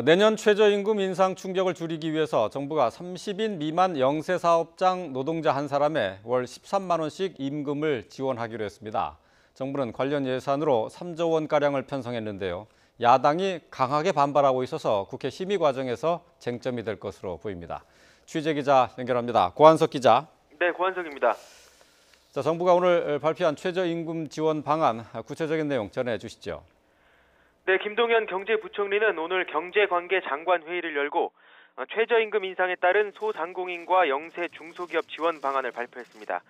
내년 최저임금 인상 충격을 줄이기 위해서 정부가 30인 미만 영세사업장 노동자 한 사람에 월 13만 원씩 임금을 지원하기로 했습니다. 정부는 관련 예산으로 3조 원가량을 편성했는데요. 야당이 강하게 반발하고 있어서 국회 심의 과정에서 쟁점이 될 것으로 보입니다. 취재기자 연결합니다. 고한석 기자. 네, 고한석입니다. 자, 정부가 오늘 발표한 최저임금 지원 방안 구체적인 내용 전해주시죠. 네, 김동연 경제부총리는 오늘 경제관계장관 회의를 열고 최저임금 인상에 따른 소상공인과 영세 중소기업 지원 방안을 발표했습니다.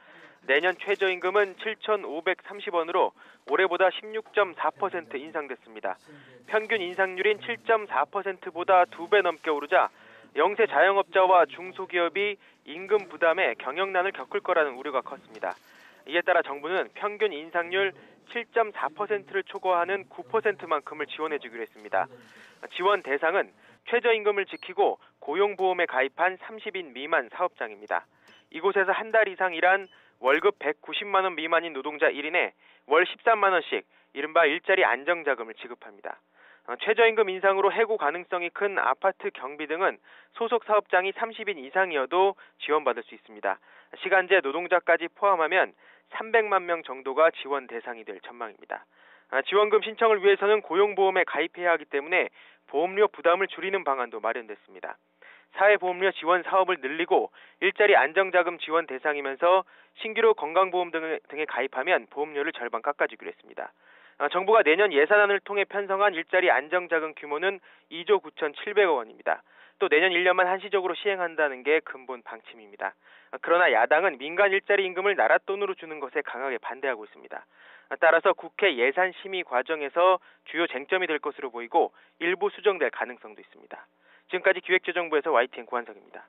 내년 최저임금은 7,530원으로 올해보다 16.4% 인상됐습니다. 평균 인상률인 7.4%보다 2배 넘게 오르자 영세 자영업자와 중소기업이 임금 부담에 경영난을 겪을 거라는 우려가 컸습니다. 이에 따라 정부는 평균 인상률 7.4%를 초과하는 9%만큼을 지원해주기로 했습니다. 지원 대상은 최저임금을 지키고 고용보험에 가입한 30인 미만 사업장입니다. 이곳에서 한 달 이상 일한 월급 190만 원 미만인 노동자 1인에 월 13만 원씩 이른바 일자리 안정자금을 지급합니다. 최저임금 인상으로 해고 가능성이 큰 아파트 경비 등은 소속 사업장이 30인 이상이어도 지원받을 수 있습니다. 시간제 노동자까지 포함하면 300만 명 정도가 지원 대상이 될 전망입니다. 지원금 신청을 위해서는 고용보험에 가입해야 하기 때문에 보험료 부담을 줄이는 방안도 마련됐습니다. 사회보험료 지원 사업을 늘리고 일자리 안정자금 지원 대상이면서 신규로 건강보험 등에 가입하면 보험료를 절반 깎아주기로 했습니다. 정부가 내년 예산안을 통해 편성한 일자리 안정자금 규모는 2조 9,700억 원입니다. 또 내년 1년만 한시적으로 시행한다는 게 근본 방침입니다. 그러나 야당은 민간 일자리 임금을 나라 돈으로 주는 것에 강하게 반대하고 있습니다. 따라서 국회 예산 심의 과정에서 주요 쟁점이 될 것으로 보이고 일부 수정될 가능성도 있습니다. 지금까지 기획재정부에서 YTN 고한석입니다.